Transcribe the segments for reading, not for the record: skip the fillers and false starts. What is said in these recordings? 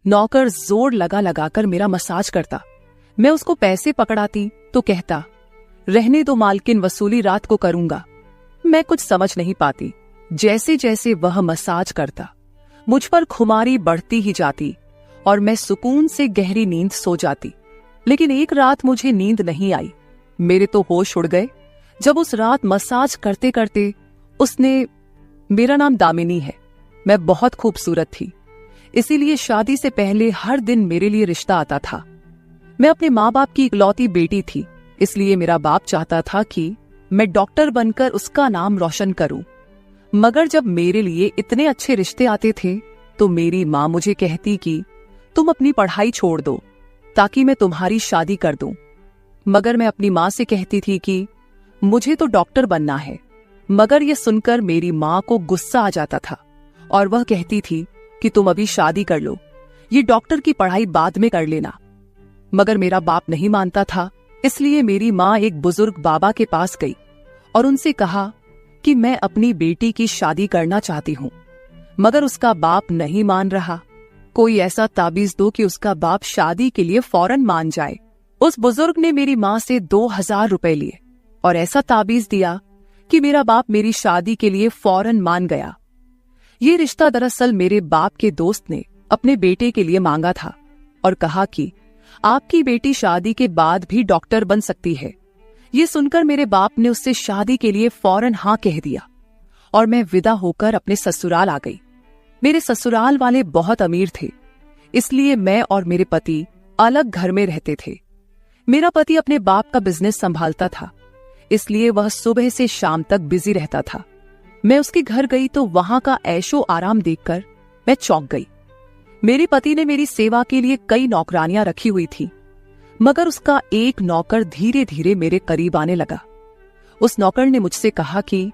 नौकर जोर लगा लगाकर मेरा मसाज करता। मैं उसको पैसे पकड़ाती तो कहता, रहने दो मालकिन, वसूली रात को करूंगा। मैं कुछ समझ नहीं पाती। जैसे जैसे वह मसाज करता मुझ पर खुमारी बढ़ती ही जाती और मैं सुकून से गहरी नींद सो जाती। लेकिन एक रात मुझे नींद नहीं आई। मेरे तो होश उड़ गए जब उस रात मसाज करते करते उसने, मेरा नाम दामिनी है, मैं बहुत खूबसूरत थी, इसीलिए शादी से पहले हर दिन मेरे लिए रिश्ता आता था। मैं अपने माँ बाप की इकलौती बेटी थी, इसलिए मेरा बाप चाहता था कि मैं डॉक्टर बनकर उसका नाम रोशन करूं। मगर जब मेरे लिए इतने अच्छे रिश्ते आते थे तो मेरी माँ मुझे कहती कि तुम अपनी पढ़ाई छोड़ दो ताकि मैं तुम्हारी शादी कर दूं। मगर मैं अपनी माँ से कहती थी कि मुझे तो डॉक्टर बनना है। मगर यह सुनकर मेरी माँ को गुस्सा आ जाता था और वह कहती थी कि तुम अभी शादी कर लो, ये डॉक्टर की पढ़ाई बाद में कर लेना। मगर मेरा बाप नहीं मानता था, इसलिए मेरी माँ एक बुजुर्ग बाबा के पास गई और उनसे कहा कि मैं अपनी बेटी की शादी करना चाहती हूँ। मगर उसका बाप नहीं मान रहा। कोई ऐसा ताबीज दो कि उसका बाप शादी के लिए फौरन मान जाए। उस बुजुर्ग ने मेरी माँ से 2000 रुपए लिए और ऐसा ताबीज दिया कि मेरा बाप मेरी शादी के लिए फौरन मान गया। ये रिश्ता दरअसल मेरे बाप के दोस्त ने अपने बेटे के लिए मांगा था और कहा कि आपकी बेटी शादी के बाद भी डॉक्टर बन सकती है। ये सुनकर मेरे बाप ने उससे शादी के लिए फौरन हाँ कह दिया और मैं विदा होकर अपने ससुराल आ गई। मेरे ससुराल वाले बहुत अमीर थे, इसलिए मैं और मेरे पति अलग घर में रहते थे। मेरा पति अपने बाप का बिजनेस संभालता था, इसलिए वह सुबह से शाम तक बिजी रहता था। मैं उसके घर गई तो वहां का ऐशो आराम देखकर मैं चौंक गई। मेरे पति ने मेरी सेवा के लिए कई नौकरानियां रखी हुई थी, मगर उसका एक नौकर धीरे धीरे मेरे करीब आने लगा। उस नौकर ने मुझसे कहा कि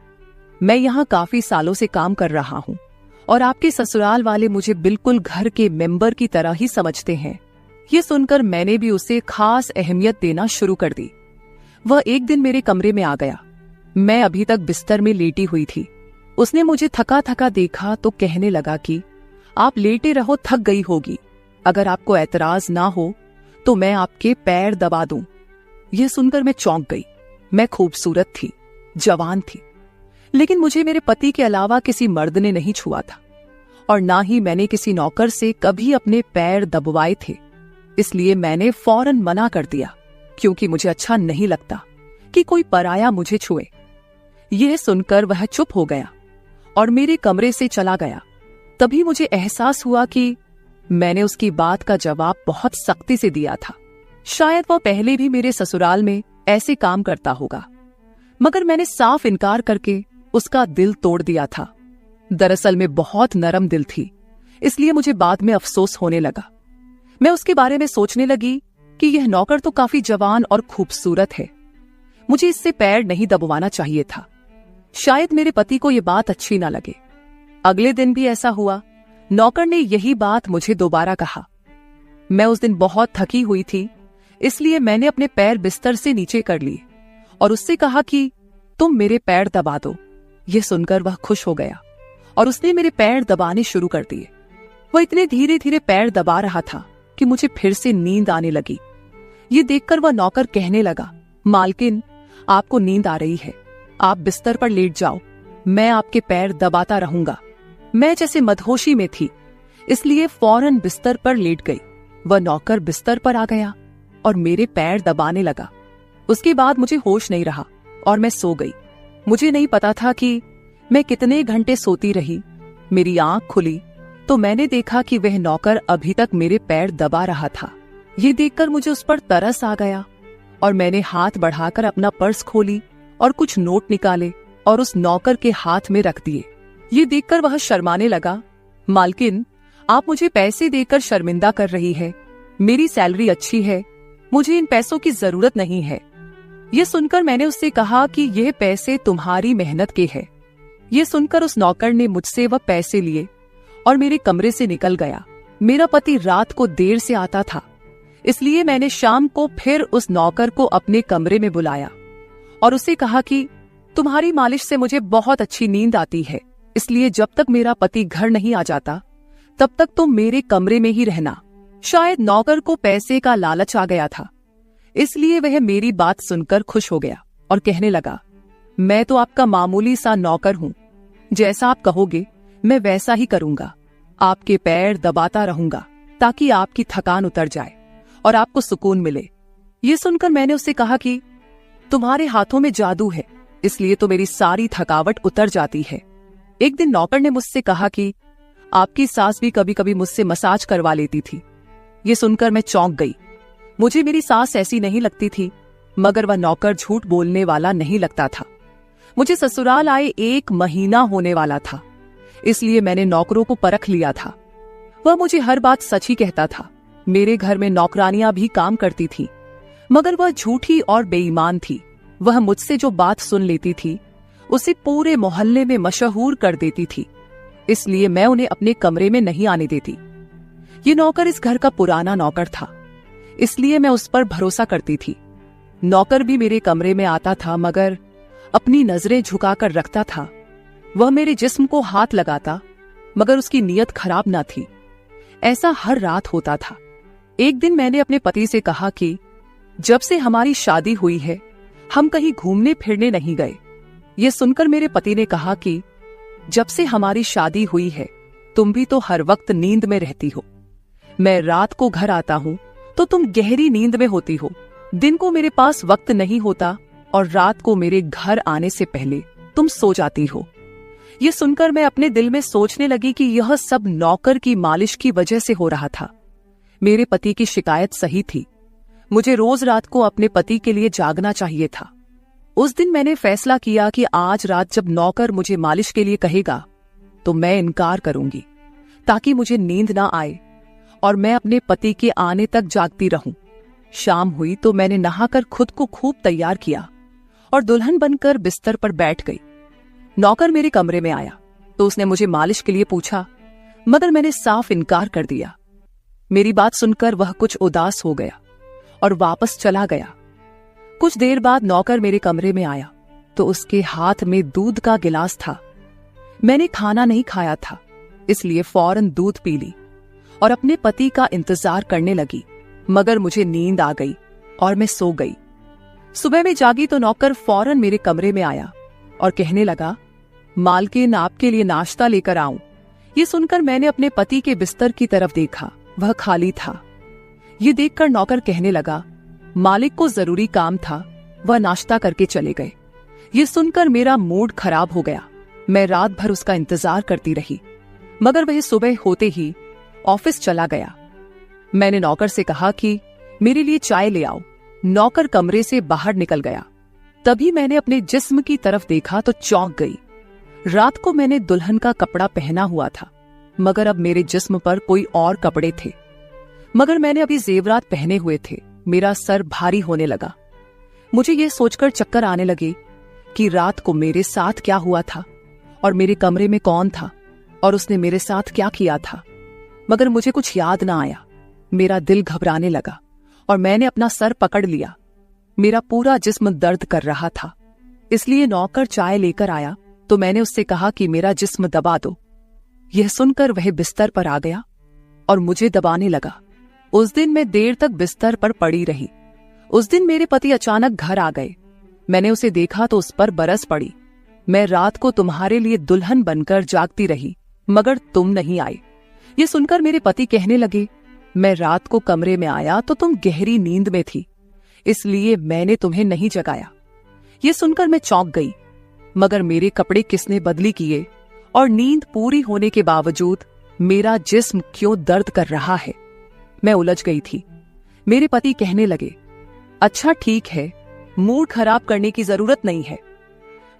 मैं यहाँ काफी सालों से काम कर रहा हूँ और आपके ससुराल वाले मुझे बिल्कुल घर के मेंबर की तरह ही समझते हैं। ये सुनकर मैंने भी उसे खास अहमियत देना शुरू कर दी। वह एक दिन मेरे कमरे में आ गया। मैं अभी तक बिस्तर में लेटी हुई थी। उसने मुझे थका थका देखा तो कहने लगा कि आप लेटे रहो, थक गई होगी। अगर आपको ऐतराज ना हो तो मैं आपके पैर दबा दूं। यह सुनकर मैं चौंक गई। मैं खूबसूरत थी, जवान थी, लेकिन मुझे मेरे पति के अलावा किसी मर्द ने नहीं छुआ था और ना ही मैंने किसी नौकर से कभी अपने पैर दबवाए थे। इसलिए मैंने फौरन मना कर दिया, क्योंकि मुझे अच्छा नहीं लगता कि कोई पराया मुझे छुए। यह सुनकर वह चुप हो गया और मेरे कमरे से चला गया। तभी मुझे एहसास हुआ कि मैंने उसकी बात का जवाब बहुत सख्ती से दिया था। शायद वह पहले भी मेरे ससुराल में ऐसे काम करता होगा, मगर मैंने साफ इनकार करके उसका दिल तोड़ दिया था। दरअसल मैं बहुत नरम दिल थी, इसलिए मुझे बाद में अफसोस होने लगा। मैं उसके बारे में सोचने लगी कि यह नौकर तो काफी जवान और खूबसूरत है, मुझे इससे पैर नहीं दबवाना चाहिए था। शायद मेरे पति को यह बात अच्छी ना लगे। अगले दिन भी ऐसा हुआ। नौकर ने यही बात मुझे दोबारा कहा। मैं उस दिन बहुत थकी हुई थी, इसलिए मैंने अपने पैर बिस्तर से नीचे कर लिए और उससे कहा कि तुम मेरे पैर दबा दो। यह सुनकर वह खुश हो गया और उसने मेरे पैर दबाने शुरू कर दिए। वह इतने धीरे धीरे पैर दबा रहा था कि मुझे फिर से नींद आने लगी। ये देखकर वह नौकर कहने लगा, मालकिन, आपको नींद आ रही है, आप बिस्तर पर लेट जाओ, मैं आपके पैर दबाता रहूंगा। मैं जैसे मदहोशी में थी, इसलिए फौरन बिस्तर पर लेट गई। वह नौकर बिस्तर पर आ गया और मेरे पैर दबाने लगा। उसके बाद मुझे होश नहीं रहा और मैं सो गई। मुझे नहीं पता था कि मैं कितने घंटे सोती रही। मेरी आंख खुली तो मैंने देखा कि वह नौकर अभी तक मेरे पैर दबा रहा था। ये देखकर मुझे उस पर तरस आ गया और मैंने हाथ बढ़ाकर अपना पर्स खोली और कुछ नोट निकाले और उस नौकर के हाथ में रख दिए। ये देखकर वह शर्माने लगा। मालकिन, आप मुझे पैसे देकर शर्मिंदा कर रही है। मेरी सैलरी अच्छी है, मुझे इन पैसों की जरूरत नहीं है। ये सुनकर मैंने उससे कहा कि यह पैसे तुम्हारी मेहनत के हैं। ये सुनकर उस नौकर ने मुझसे वह पैसे लिए और मेरे कमरे से निकल गया। मेरा पति रात को देर से आता था, इसलिए मैंने शाम को फिर उस नौकर को अपने कमरे में बुलाया और उससे कहा कि तुम्हारी मालिश से मुझे बहुत अच्छी नींद आती है, इसलिए जब तक मेरा पति घर नहीं आ जाता तब तक तुम मेरे कमरे में ही रहना। शायद नौकर को पैसे का लालच आ गया था, इसलिए वह मेरी बात सुनकर खुश हो गया और कहने लगा, मैं तो आपका मामूली सा नौकर हूं, जैसा आप कहोगे मैं वैसा ही करूंगा। आपके पैर दबाता रहूंगा ताकि आपकी थकान उतर जाए और आपको सुकून मिले। ये सुनकर मैंने उससे कहा कि तुम्हारे हाथों में जादू है, इसलिए तो मेरी सारी थकावट उतर जाती है। एक दिन नौकर ने मुझसे कहा कि आपकी सास भी कभी कभी मुझसे मसाज करवा लेती थी। ये सुनकर मैं चौंक गई। मुझे मेरी सास ऐसी नहीं लगती थी, मगर वह नौकर झूठ बोलने वाला नहीं लगता था। मुझे ससुराल आए 1 महीना होने वाला था, इसलिए मैंने नौकरों को परख लिया था। वह मुझे हर बात सच ही कहता था। मेरे घर में नौकरानियां भी काम करती थी, मगर वह झूठी और बेईमान थी। वह मुझसे जो बात सुन लेती थी उसे पूरे मोहल्ले में मशहूर कर देती थी, इसलिए मैं उन्हें अपने कमरे में नहीं आने देती। ये नौकर इस घर का पुराना नौकर था, इसलिए मैं उस पर भरोसा करती थी। नौकर भी मेरे कमरे में आता था, मगर अपनी नजरें झुकाकर रखता था। वह मेरे जिस्म को हाथ लगाता, मगर उसकी नीयत खराब न थी। ऐसा हर रात होता था। एक दिन मैंने अपने पति से कहा कि जब से हमारी शादी हुई है हम कहीं घूमने फिरने नहीं गए। यह सुनकर मेरे पति ने कहा कि जब से हमारी शादी हुई है तुम भी तो हर वक्त नींद में रहती हो। मैं रात को घर आता हूं तो तुम गहरी नींद में होती हो। दिन को मेरे पास वक्त नहीं होता और रात को मेरे घर आने से पहले तुम सो जाती हो। यह सुनकर मैं अपने दिल में सोचने लगी कि यह सब नौकर की मालिश की वजह से हो रहा था। मेरे पति की शिकायत सही थी। मुझे रोज रात को अपने पति के लिए जागना चाहिए था। उस दिन मैंने फैसला किया कि आज रात जब नौकर मुझे मालिश के लिए कहेगा तो मैं इनकार करूंगी, ताकि मुझे नींद ना आए और मैं अपने पति के आने तक जागती रहूं। शाम हुई तो मैंने नहाकर खुद को खूब तैयार किया और दुल्हन बनकर बिस्तर पर बैठ गई। नौकर मेरे कमरे में आया तो उसने मुझे मालिश के लिए पूछा, मगर मैंने साफ इनकार कर दिया। मेरी बात सुनकर वह कुछ उदास हो गया और वापस चला गया। कुछ देर बाद नौकर मेरे कमरे में आया तो उसके हाथ में दूध का गिलास था। मैंने खाना नहीं खाया था, इसलिए फौरन दूध पी ली और अपने पति का इंतजार करने लगी, मगर मुझे नींद आ गई और मैं सो गई। सुबह में जागी तो नौकर फौरन मेरे कमरे में आया और कहने लगा, मालकिन आपके लिए नाश्ता लेकर आऊं। ये सुनकर मैंने अपने पति के बिस्तर की तरफ देखा, वह खाली था। ये देखकर नौकर कहने लगा, मालिक को जरूरी काम था, वह नाश्ता करके चले गए। ये सुनकर मेरा मूड खराब हो गया। मैं रात भर उसका इंतजार करती रही, मगर वह सुबह होते ही ऑफिस चला गया। मैंने नौकर से कहा कि मेरे लिए चाय ले आओ। नौकर कमरे से बाहर निकल गया। तभी मैंने अपने जिस्म की तरफ देखा तो चौंक गई। रात को मैंने दुल्हन का कपड़ा पहना हुआ था, मगर अब मेरे जिस्म पर कोई और कपड़े थे। मगर मैंने अभी जेवरात पहने हुए थे। मेरा सर भारी होने लगा। मुझे यह सोचकर चक्कर आने लगे कि रात को मेरे साथ क्या हुआ था और मेरे कमरे में कौन था और उसने मेरे साथ क्या किया था, मगर मुझे कुछ याद ना आया। मेरा दिल घबराने लगा और मैंने अपना सर पकड़ लिया। मेरा पूरा जिस्म दर्द कर रहा था, इसलिए नौकर चाय लेकर आया तो मैंने उससे कहा कि मेरा जिस्म दबा दो। यह सुनकर वह बिस्तर पर आ गया और मुझे दबाने लगा। उस दिन मैं देर तक बिस्तर पर पड़ी रही। उस दिन मेरे पति अचानक घर आ गए। मैंने उसे देखा तो उस पर बरस पड़ी। मैं रात को तुम्हारे लिए दुल्हन बनकर जागती रही, मगर तुम नहीं आए। ये सुनकर मेरे पति कहने लगे, मैं रात को कमरे में आया तो तुम गहरी नींद में थी, इसलिए मैंने तुम्हें नहीं जगाया। ये सुनकर मैं चौंक गई, मगर मेरे कपड़े किसने बदली किए और नींद पूरी होने के बावजूद मेरा जिस्म क्यों दर्द कर रहा है। मैं उलझ गई थी। मेरे पति कहने लगे, अच्छा ठीक है, मूड खराब करने की जरूरत नहीं है।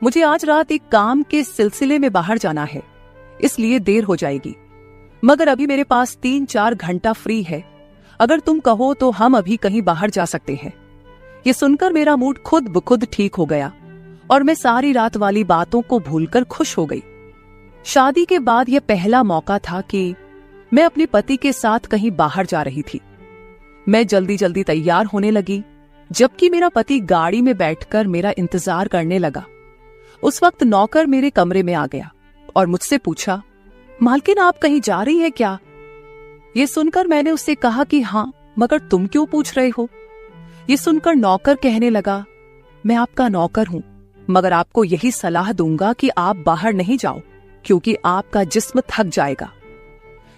मुझे आज रात एक काम के सिलसिले में बाहर जाना है, इसलिए देर हो जाएगी, मगर अभी मेरे पास 3-4 घंटा फ्री है। अगर तुम कहो तो हम अभी कहीं बाहर जा सकते हैं। ये सुनकर मेरा मूड खुद ब खुद ठीक हो गया और मैं सारी रात वाली बातों को भूलकर खुश हो गई। शादी के बाद यह पहला मौका था कि मैं अपने पति के साथ कहीं बाहर जा रही थी। मैं जल्दी जल्दी तैयार होने लगी, जबकि मेरा पति गाड़ी में बैठकर मेरा इंतजार करने लगा। उस वक्त नौकर मेरे कमरे में आ गया और मुझसे पूछा, मालकिन, आप कहीं जा रही हैं क्या? ये सुनकर मैंने उससे कहा कि हाँ, मगर तुम क्यों पूछ रहे हो? ये सुनकर नौकर कहने लगा, मैं आपका नौकर हूं, मगर आपको यही सलाह दूंगा कि आप बाहर नहीं जाओ, क्योंकि आपका जिस्म थक जाएगा।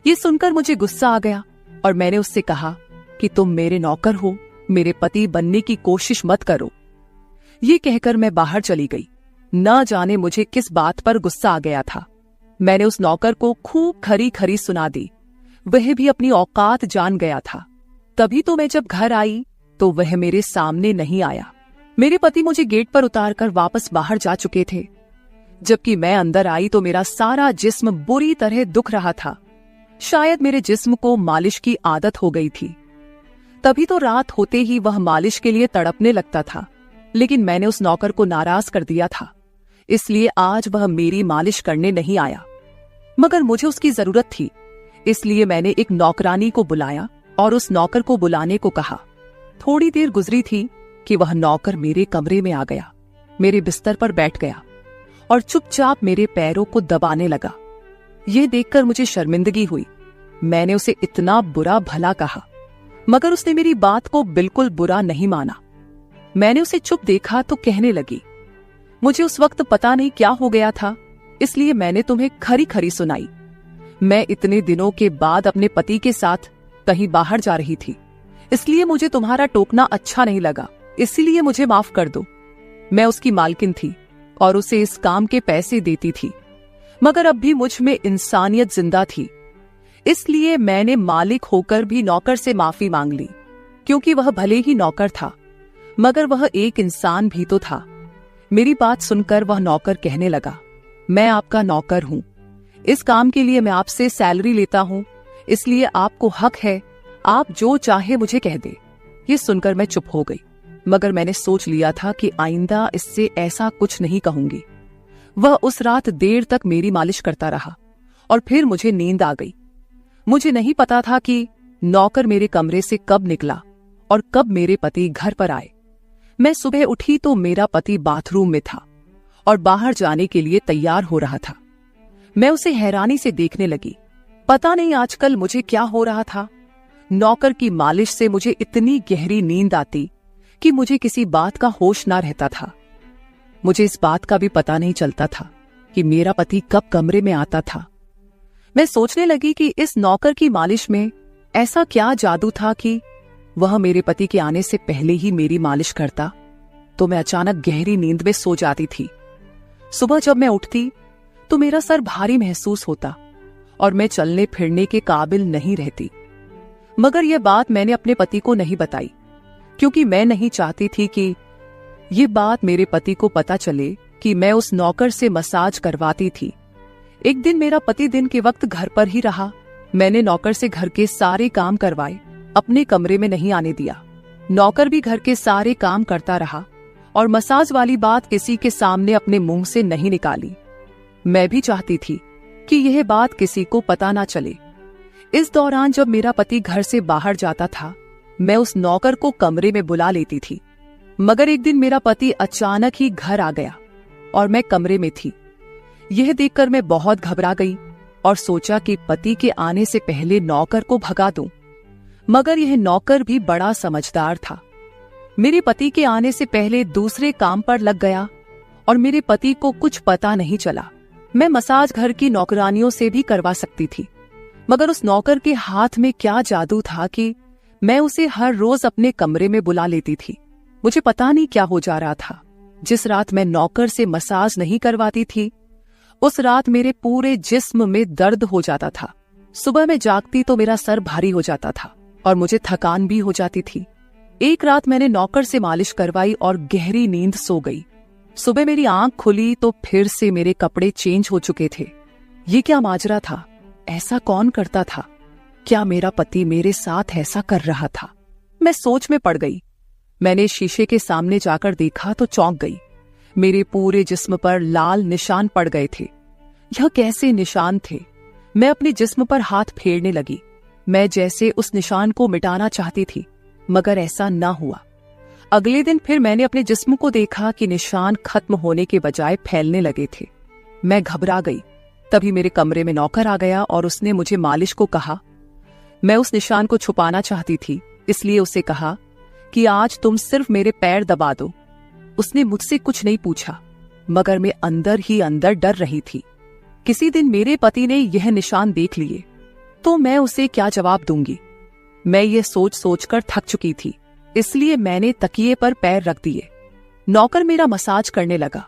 ये सुनकर मुझे गुस्सा आ गया और मैंने उससे कहा कि तुम मेरे नौकर हो, मेरे पति बनने की कोशिश मत करो। ये कहकर मैं बाहर चली गई। न जाने मुझे किस बात पर गुस्सा आ गया था। मैंने उस नौकर को खूब खरी खरी सुना दी। वह भी अपनी औकात जान गया था। तभी तो मैं जब घर आई तो वह मेरे सामने नहीं आया। मेरे पति मुझे गेट पर उतारकर वापस बाहर जा चुके थे। जबकि मैं अंदर आई तो मेरा सारा जिस्म बुरी तरह दुख रहा था। शायद मेरे जिस्म को मालिश की आदत हो गई थी। तभी तो रात होते ही वह मालिश के लिए तड़पने लगता था। लेकिन मैंने उस नौकर को नाराज कर दिया था, इसलिए आज वह मेरी मालिश करने नहीं आया। मगर मुझे उसकी जरूरत थी, इसलिए मैंने एक नौकरानी को बुलाया और उस नौकर को बुलाने को कहा। थोड़ी देर गुजरी थी कि वह नौकर मेरे कमरे में आ गया, मेरे बिस्तर पर बैठ गया और चुपचाप मेरे पैरों को दबाने लगा। यह देखकर मुझे शर्मिंदगी हुई। मैंने उसे इतना बुरा भला कहा, मगर उसने मेरी बात को बिल्कुल बुरा नहीं माना। मैंने उसे चुप देखा तो कहने लगी, मुझे उस वक्त पता नहीं क्या हो गया था, इसलिए मैंने तुम्हें खरी खरी सुनाई। मैं इतने दिनों के बाद अपने पति के साथ कहीं बाहर जा रही थी, इसलिए मुझे तुम्हारा टोकना अच्छा नहीं लगा, इसलिए मुझे माफ कर दो। मैं उसकी मालकिन थी और उसे इस काम के पैसे देती थी, मगर अब भी मुझ में इंसानियत जिंदा थी, इसलिए मैंने मालिक होकर भी नौकर से माफी मांग ली। क्योंकि वह भले ही नौकर था, मगर वह एक इंसान भी तो था। मेरी बात सुनकर वह नौकर कहने लगा, मैं आपका नौकर हूं, इस काम के लिए मैं आपसे सैलरी लेता हूं, इसलिए आपको हक है, आप जो चाहे मुझे कह दे। ये सुनकर मैं चुप हो गई, मगर मैंने सोच लिया था कि आइंदा इससे ऐसा कुछ नहीं कहूंगी। वह उस रात देर तक मेरी मालिश करता रहा और फिर मुझे नींद आ गई। मुझे नहीं पता था कि नौकर मेरे कमरे से कब निकला और कब मेरे पति घर पर आए। मैं सुबह उठी तो मेरा पति बाथरूम में था और बाहर जाने के लिए तैयार हो रहा था। मैं उसे हैरानी से देखने लगी। पता नहीं आजकल मुझे क्या हो रहा था। नौकर की मालिश से मुझे इतनी गहरी नींद आती कि मुझे किसी बात का होश ना रहता था। मुझे इस बात का भी पता नहीं चलता था कि मेरा पति कब कमरे में आता था। मैं सोचने लगी कि इस नौकर की मालिश में ऐसा क्या जादू था कि वह मेरे पति के आने से पहले ही मेरी मालिश करता। तो मैं अचानक गहरी नींद में सो जाती थी। सुबह जब मैं उठती तो मेरा सर भारी महसूस होता और मैं चलने फिरने के काबिल नहीं रहती। मगर यह बात मैंने अपने पति को नहीं बताई, क्योंकि मैं नहीं चाहती थी कि ये बात मेरे पति को पता चले कि मैं उस नौकर से मसाज करवाती थी। एक दिन मेरा पति दिन के वक्त घर पर ही रहा। मैंने नौकर से घर के सारे काम करवाए, अपने कमरे में नहीं आने दिया। नौकर भी घर के सारे काम करता रहा और मसाज वाली बात किसी के सामने अपने मुंह से नहीं निकाली। मैं भी चाहती थी कि यह बात किसी को पता ना चले। इस दौरान जब मेरा पति घर से बाहर जाता था, मैं उस नौकर को कमरे में बुला लेती थी। मगर एक दिन मेरा पति अचानक ही घर आ गया और मैं कमरे में थी। यह देखकर मैं बहुत घबरा गई और सोचा कि पति के आने से पहले नौकर को भगा दूं। मगर यह नौकर भी बड़ा समझदार था। मेरे पति के आने से पहले दूसरे काम पर लग गया और मेरे पति को कुछ पता नहीं चला। मैं मसाज घर की नौकरानियों से भी करवा सकती थी, मगर उस नौकर के हाथ में क्या जादू था कि मैं उसे हर रोज अपने कमरे में बुला लेती थी। मुझे पता नहीं क्या हो जा रहा था। जिस रात मैं नौकर से मसाज नहीं करवाती थी, उस रात मेरे पूरे जिस्म में दर्द हो जाता था। सुबह में जागती तो मेरा सर भारी हो जाता था और मुझे थकान भी हो जाती थी। एक रात मैंने नौकर से मालिश करवाई और गहरी नींद सो गई। सुबह मेरी आंख खुली तो फिर से मेरे कपड़े चेंज हो चुके थे। ये क्या माजरा था? ऐसा कौन करता था? क्या मेरा पति मेरे साथ ऐसा कर रहा था? मैं सोच में पड़ गई। मैंने शीशे के सामने जाकर देखा तो चौंक गई। मेरे पूरे जिस्म पर लाल निशान पड़ गए थे। यह कैसे निशान थे? मैं अपने जिस्म पर हाथ फेरने लगी। मैं जैसे उस निशान को मिटाना चाहती थी, मगर ऐसा ना हुआ। अगले दिन फिर मैंने अपने जिस्म को देखा कि निशान खत्म होने के बजाय फैलने लगे थे। मैं घबरा गई। तभी मेरे कमरे में नौकर आ गया और उसने मुझे मालिश को कहा। मैं उस निशान को छुपाना चाहती थी, इसलिए उसे कहा कि आज तुम सिर्फ मेरे पैर दबा दो। उसने मुझसे कुछ नहीं पूछा, मगर मैं अंदर ही अंदर डर रही थी। किसी दिन मेरे पति ने यह निशान देख लिए तो मैं उसे क्या जवाब दूंगी। मैं ये सोच सोचकर थक चुकी थी, इसलिए मैंने तकिए पर पैर रख दिए। नौकर मेरा मसाज करने लगा।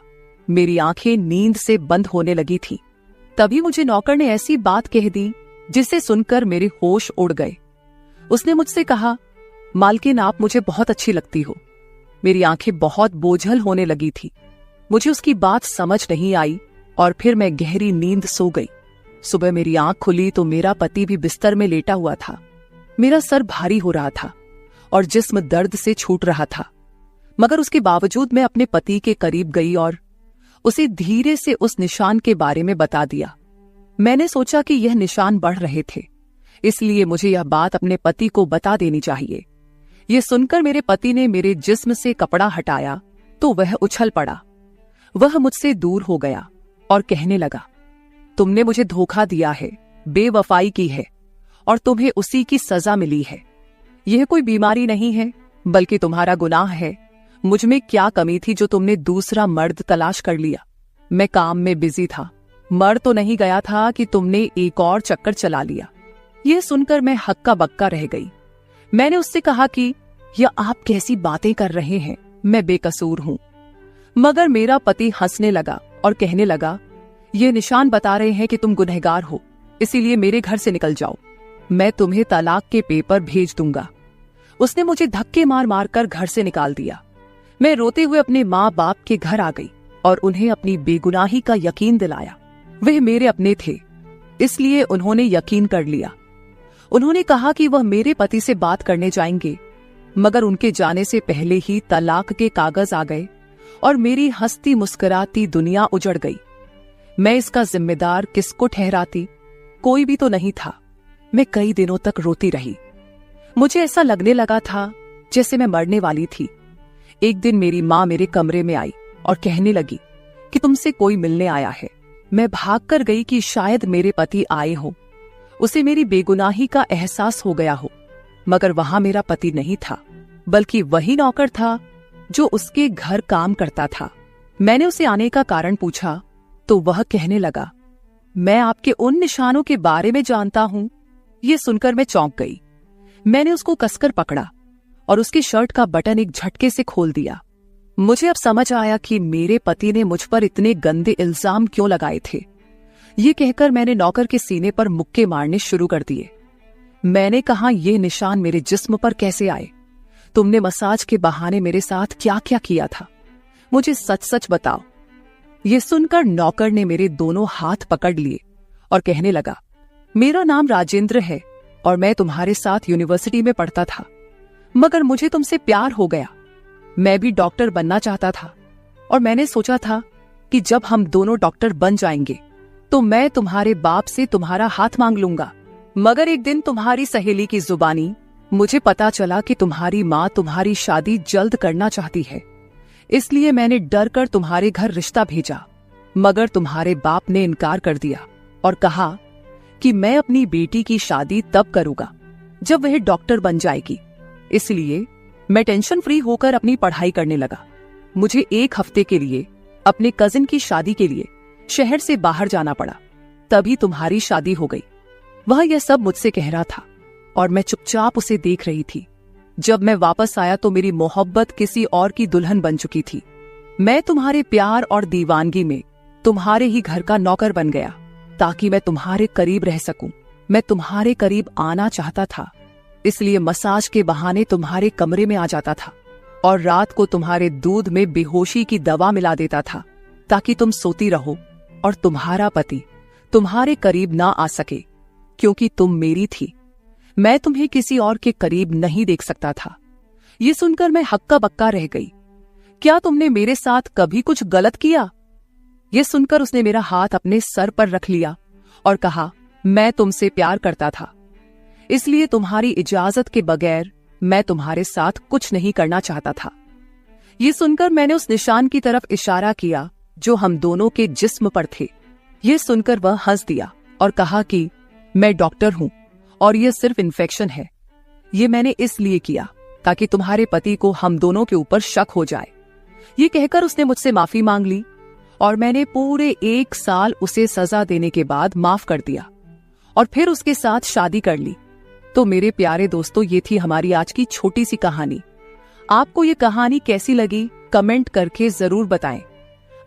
मेरी आंखें नींद से बंद होने लगी थी। तभी मुझे नौकर ने ऐसी बात कह दी जिसे सुनकर मेरे होश उड़ गए। उसने मुझसे कहा, मालकिन आप मुझे बहुत अच्छी लगती हो। मेरी आंखें बहुत बोझल होने लगी थी। मुझे उसकी बात समझ नहीं आई और फिर मैं गहरी नींद सो गई। सुबह मेरी आंख खुली तो मेरा पति भी बिस्तर में लेटा हुआ था। मेरा सर भारी हो रहा था और जिस्म दर्द से छूट रहा था, मगर उसके बावजूद मैं अपने पति के करीब गई और उसे धीरे से उस निशान के बारे में बता दिया। मैंने सोचा कि यह निशान बढ़ रहे थे, इसलिए मुझे यह बात अपने पति को बता देनी चाहिए। यह सुनकर मेरे पति ने मेरे जिस्म से कपड़ा हटाया तो वह उछल पड़ा। वह मुझसे दूर हो गया और कहने लगा, तुमने मुझे धोखा दिया है, बेवफाई की है और तुम्हें उसी की सजा मिली है। यह कोई बीमारी नहीं है, बल्कि तुम्हारा गुनाह है। मुझ में क्या कमी थी जो तुमने दूसरा मर्द तलाश कर लिया। मैं काम में बिजी था, मर तो नहीं गया था कि तुमने एक और चक्कर चला लिया। यह सुनकर मैं हक्का बक्का रह गई। मैंने उससे कहा कि यह आप कैसी बातें कर रहे हैं, मैं बेकसूर हूं। मगर मेरा पति हंसने लगा और कहने लगा, ये निशान बता रहे हैं कि तुम गुनहगार हो, इसीलिए मेरे घर से निकल जाओ, मैं तुम्हें तलाक के पेपर भेज दूंगा। उसने मुझे धक्के मार मार कर घर से निकाल दिया। मैं रोते हुए अपने माँ बाप के घर आ गई और उन्हें अपनी बेगुनाही का यकीन दिलाया। वह मेरे अपने थे, इसलिए उन्होंने यकीन कर लिया। उन्होंने कहा कि वह मेरे पति से बात करने जाएंगे, मगर उनके जाने से पहले ही तलाक के कागज आ गए और मेरी हंसती मुस्कुराती दुनिया उजड़ गई। मैं इसका जिम्मेदार किसको ठहराती? कोई भी तो नहीं था। मैं कई दिनों तक रोती रही। मुझे ऐसा लगने लगा था जैसे मैं मरने वाली थी। एक दिन मेरी माँ मेरे कमरे में आई और कहने लगी कि तुमसे कोई मिलने आया है। मैं भागकर गई कि शायद मेरे पति आए हो, उसे मेरी बेगुनाही का एहसास हो गया हो। मगर वहां मेरा पति नहीं था, बल्कि वही नौकर था जो उसके घर काम करता था। मैंने उसे आने का कारण पूछा तो वह कहने लगा, मैं आपके उन निशानों के बारे में जानता हूं। यह सुनकर मैं चौंक गई। मैंने उसको कसकर पकड़ा और उसकी शर्ट का बटन एक झटके से खोल दिया। मुझे अब समझ आया कि मेरे पति ने मुझ पर इतने गंदे इल्जाम क्यों लगाए थे। ये कहकर मैंने नौकर के सीने पर मुक्के मारने शुरू कर दिए। मैंने कहा, ये निशान मेरे जिस्म पर कैसे आए? तुमने मसाज के बहाने मेरे साथ क्या क्या किया था? मुझे सच सच बताओ। ये सुनकर नौकर ने मेरे दोनों हाथ पकड़ लिए और कहने लगा, मेरा नाम राजेंद्र है और मैं तुम्हारे साथ यूनिवर्सिटी में पढ़ता था, मगर मुझे तुमसे प्यार हो गया। मैं भी डॉक्टर बनना चाहता था और मैंने सोचा था कि जब हम दोनों डॉक्टर बन जाएंगे तो मैं तुम्हारे बाप से तुम्हारा हाथ मांग लूंगा। मगर एक दिन तुम्हारी सहेली की जुबानी मुझे पता चला कि तुम्हारी माँ तुम्हारी शादी जल्द करना चाहती है, इसलिए मैंने डर कर तुम्हारे घर रिश्ता भेजा। मगर तुम्हारे बाप ने इनकार कर दिया और कहा कि मैं अपनी बेटी की शादी तब करूंगा जब वह डॉक्टर बन जाएगी। इसलिए मैं टेंशन फ्री होकर अपनी पढ़ाई करने लगा। मुझे एक हफ्ते के लिए अपने कजिन की शादी के लिए शहर से बाहर जाना पड़ा। तभी तुम्हारी शादी हो गई। वह यह सब मुझसे कह रहा था और मैं चुपचाप उसे देख रही थी। जब मैं वापस आया तो मेरी मोहब्बत किसी और की दुल्हन बन चुकी थी। मैं तुम्हारे प्यार और दीवानगी में तुम्हारे ही घर का नौकर बन गया ताकि मैं तुम्हारे करीब रह सकूं। मैं तुम्हारे करीब आना चाहता था, इसलिए मसाज के बहाने तुम्हारे कमरे में आ जाता था और रात को तुम्हारे दूध में बेहोशी की दवा मिला देता था ताकि तुम सोती रहो और तुम्हारा पति तुम्हारे करीब ना आ सके, क्योंकि तुम मेरी थी। मैं तुम्हें किसी और के करीब नहीं देख सकता था। ये सुनकर मैं हक्का बक्का रह गई। क्या तुमने मेरे साथ कभी कुछ गलत किया? ये सुनकर उसने मेरा हाथ अपने सर पर रख लिया और कहा, मैं तुमसे प्यार करता था, इसलिए तुम्हारी इजाजत के बगैर मैं तुम्हारे साथ कुछ नहीं करना चाहता था। ये सुनकर मैंने उस निशान की तरफ इशारा किया जो हम दोनों के जिस्म पर थे। ये सुनकर वह हंस दिया और कहा कि मैं डॉक्टर हूं और यह सिर्फ इन्फेक्शन है। ये मैंने इसलिए किया ताकि तुम्हारे पति को हम दोनों के ऊपर शक हो जाए। ये कहकर उसने मुझसे माफी मांग ली और मैंने पूरे 1 साल उसे सजा देने के बाद माफ कर दिया और फिर उसके साथ शादी कर ली। तो मेरे प्यारे दोस्तों, ये थी हमारी आज की छोटी सी कहानी। आपको ये कहानी कैसी लगी कमेंट करके जरूर बताएं।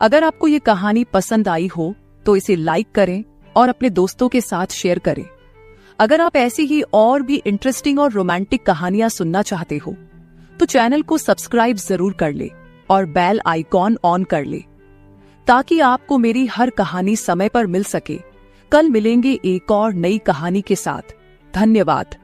अगर आपको ये कहानी पसंद आई हो तो इसे लाइक करें और अपने दोस्तों के साथ शेयर करें। अगर आप ऐसी ही और भी इंटरेस्टिंग और रोमांटिक कहानियां सुनना चाहते हो तो चैनल को सब्सक्राइब जरूर कर ले और बेल आइकॉन ऑन कर ले ताकि आपको मेरी हर कहानी समय पर मिल सके। कल मिलेंगे एक और नई कहानी के साथ। धन्यवाद।